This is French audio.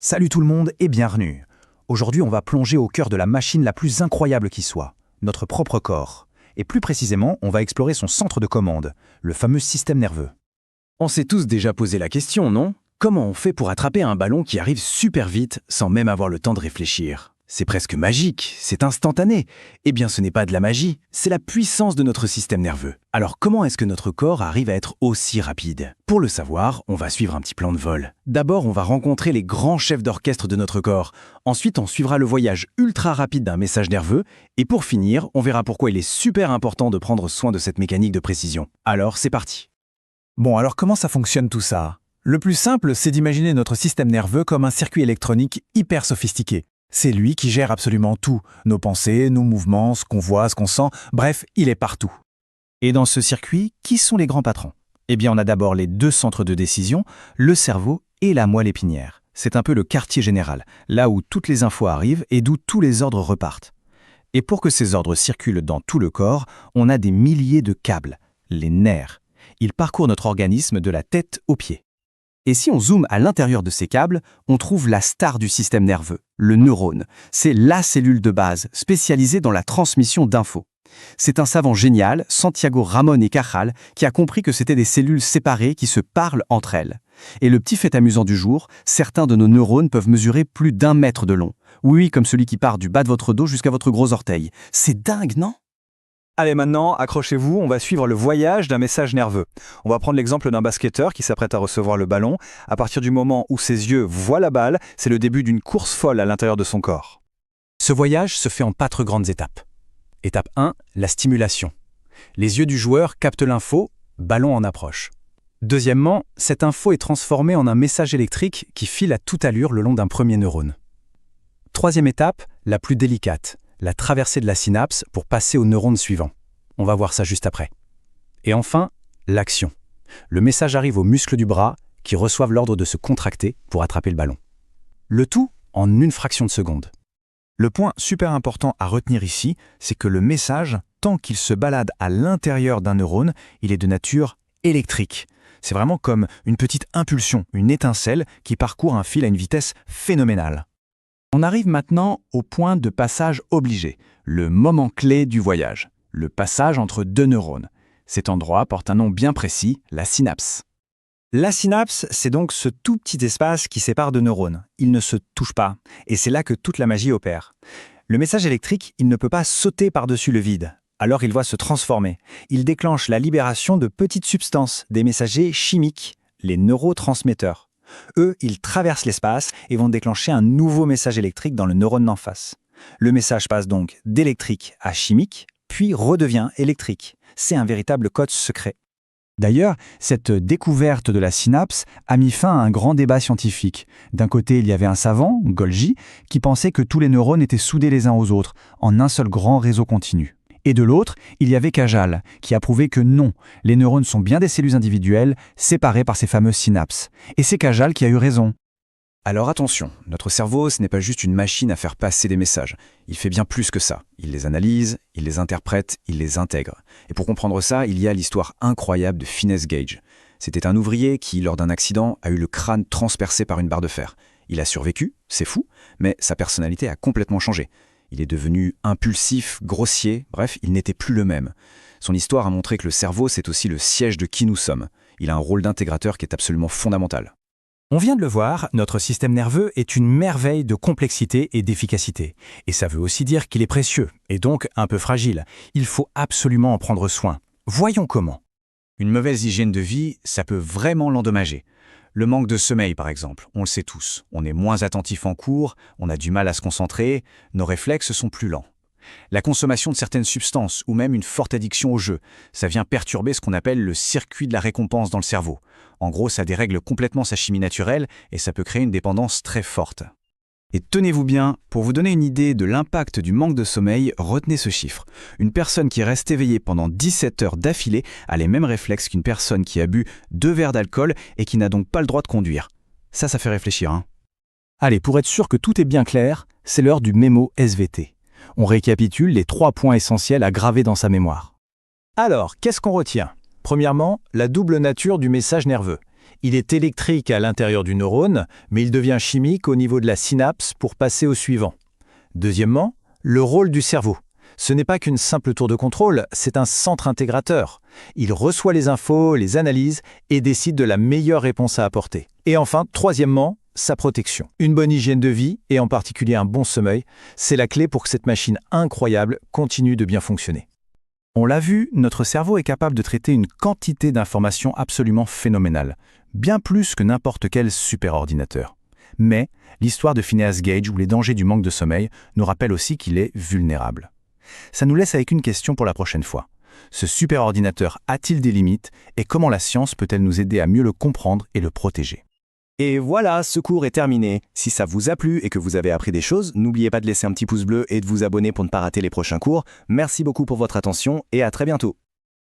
Salut tout le monde et bienvenue. Aujourd'hui, on va plonger au cœur de la machine la plus incroyable qui soit, notre propre corps. Et plus précisément, on va explorer son centre de commande, le fameux système nerveux. On s'est tous déjà posé la question, non? Comment on fait pour attraper un ballon qui arrive super vite sans même avoir le temps de réfléchir? C'est presque magique, c'est instantané. Eh bien, ce n'est pas de la magie, c'est la puissance de notre système nerveux. Alors comment est-ce que notre corps arrive à être aussi rapide? Pour le savoir, on va suivre un petit plan de vol. D'abord, on va rencontrer les grands chefs d'orchestre de notre corps. Ensuite, on suivra le voyage ultra rapide d'un message nerveux. Et pour finir, on verra pourquoi il est super important de prendre soin de cette mécanique de précision. Alors, c'est parti. Bon, alors comment ça fonctionne tout ça? Le plus simple, c'est d'imaginer notre système nerveux comme un circuit électronique hyper sophistiqué. C'est lui qui gère absolument tout, nos pensées, nos mouvements, ce qu'on voit, ce qu'on sent, bref, il est partout. Et dans ce circuit, qui sont les grands patrons? Eh bien, on a d'abord les deux centres de décision, le cerveau et la moelle épinière. C'est un peu le quartier général, là où toutes les infos arrivent et d'où tous les ordres repartent. Et pour que ces ordres circulent dans tout le corps, on a des milliers de câbles, les nerfs. Ils parcourent notre organisme de la tête aux pieds. Et si on zoome à l'intérieur de ces câbles, on trouve la star du système nerveux, le neurone. C'est la cellule de base, spécialisée dans la transmission d'infos. C'est un savant génial, Santiago Ramón y Cajal, qui a compris que c'était des cellules séparées qui se parlent entre elles. Et le petit fait amusant du jour, certains de nos neurones peuvent mesurer plus d'1 mètre de long. Oui, comme celui qui part du bas de votre dos jusqu'à votre gros orteil. C'est dingue, non ? Allez, maintenant, accrochez-vous, on va suivre le voyage d'un message nerveux. On va prendre l'exemple d'un basketteur qui s'apprête à recevoir le ballon. À partir du moment où ses yeux voient la balle, c'est le début d'une course folle à l'intérieur de son corps. Ce voyage se fait en 4 grandes étapes. Étape 1, la stimulation. Les yeux du joueur captent l'info, ballon en approche. Deuxièmement, cette info est transformée en un message électrique qui file à toute allure le long d'un premier neurone. Troisième étape, la plus délicate, la traversée de la synapse pour passer au neurone suivant. On va voir ça juste après. Et enfin, l'action. Le message arrive aux muscles du bras qui reçoivent l'ordre de se contracter pour attraper le ballon. Le tout en une fraction de seconde. Le point super important à retenir ici, c'est que le message, tant qu'il se balade à l'intérieur d'un neurone, il est de nature électrique. C'est vraiment comme une petite impulsion, une étincelle qui parcourt un fil à une vitesse phénoménale. On arrive maintenant au point de passage obligé, le moment clé du voyage, le passage entre deux neurones. Cet endroit porte un nom bien précis, la synapse. La synapse, c'est donc ce tout petit espace qui sépare deux neurones. Ils ne se touchent pas, et c'est là que toute la magie opère. Le message électrique, il ne peut pas sauter par-dessus le vide. Alors il doit se transformer. Il déclenche la libération de petites substances, des messagers chimiques, les neurotransmetteurs. Eux, ils traversent l'espace et vont déclencher un nouveau message électrique dans le neurone d'en face. Le message passe donc d'électrique à chimique, puis redevient électrique. C'est un véritable code secret. D'ailleurs, cette découverte de la synapse a mis fin à un grand débat scientifique. D'un côté, il y avait un savant, Golgi, qui pensait que tous les neurones étaient soudés les uns aux autres, en un seul grand réseau continu. Et de l'autre, il y avait Cajal, qui a prouvé que non, les neurones sont bien des cellules individuelles, séparées par ces fameuses synapses. Et c'est Cajal qui a eu raison. Alors attention, notre cerveau, ce n'est pas juste une machine à faire passer des messages. Il fait bien plus que ça. Il les analyse, il les interprète, il les intègre. Et pour comprendre ça, il y a l'histoire incroyable de Finesse Gage. C'était un ouvrier qui, lors d'un accident, a eu le crâne transpercé par une barre de fer. Il a survécu, c'est fou, mais sa personnalité a complètement changé. Il est devenu impulsif, grossier, bref, il n'était plus le même. Son histoire a montré que le cerveau, c'est aussi le siège de qui nous sommes. Il a un rôle d'intégrateur qui est absolument fondamental. On vient de le voir, notre système nerveux est une merveille de complexité et d'efficacité. Et ça veut aussi dire qu'il est précieux, et donc un peu fragile. Il faut absolument en prendre soin. Voyons comment. Une mauvaise hygiène de vie, ça peut vraiment l'endommager. Le manque de sommeil, par exemple, on le sait tous. On est moins attentif en cours, on a du mal à se concentrer, nos réflexes sont plus lents. La consommation de certaines substances ou même une forte addiction au jeu, ça vient perturber ce qu'on appelle le circuit de la récompense dans le cerveau. En gros, ça dérègle complètement sa chimie naturelle et ça peut créer une dépendance très forte. Et tenez-vous bien, pour vous donner une idée de l'impact du manque de sommeil, retenez ce chiffre. Une personne qui reste éveillée pendant 17 heures d'affilée a les mêmes réflexes qu'une personne qui a bu 2 verres d'alcool et qui n'a donc pas le droit de conduire. Ça fait réfléchir, hein. Allez, pour être sûr que tout est bien clair, c'est l'heure du mémo SVT. On récapitule les 3 points essentiels à graver dans sa mémoire. Alors, qu'est-ce qu'on retient ? Premièrement, la double nature du message nerveux. Il est électrique à l'intérieur du neurone, mais il devient chimique au niveau de la synapse pour passer au suivant. Deuxièmement, le rôle du cerveau. Ce n'est pas qu'une simple tour de contrôle, c'est un centre intégrateur. Il reçoit les infos, les analyse et décide de la meilleure réponse à apporter. Et enfin, troisièmement, sa protection. Une bonne hygiène de vie, et en particulier un bon sommeil, c'est la clé pour que cette machine incroyable continue de bien fonctionner. On l'a vu, notre cerveau est capable de traiter une quantité d'informations absolument phénoménale, bien plus que n'importe quel superordinateur. Mais l'histoire de Phineas Gage ou les dangers du manque de sommeil nous rappelle aussi qu'il est vulnérable. Ça nous laisse avec une question pour la prochaine fois. Ce superordinateur a-t-il des limites et comment la science peut-elle nous aider à mieux le comprendre et le protéger ? Et voilà, ce cours est terminé. Si ça vous a plu et que vous avez appris des choses, n'oubliez pas de laisser un petit pouce bleu et de vous abonner pour ne pas rater les prochains cours. Merci beaucoup pour votre attention et à très bientôt.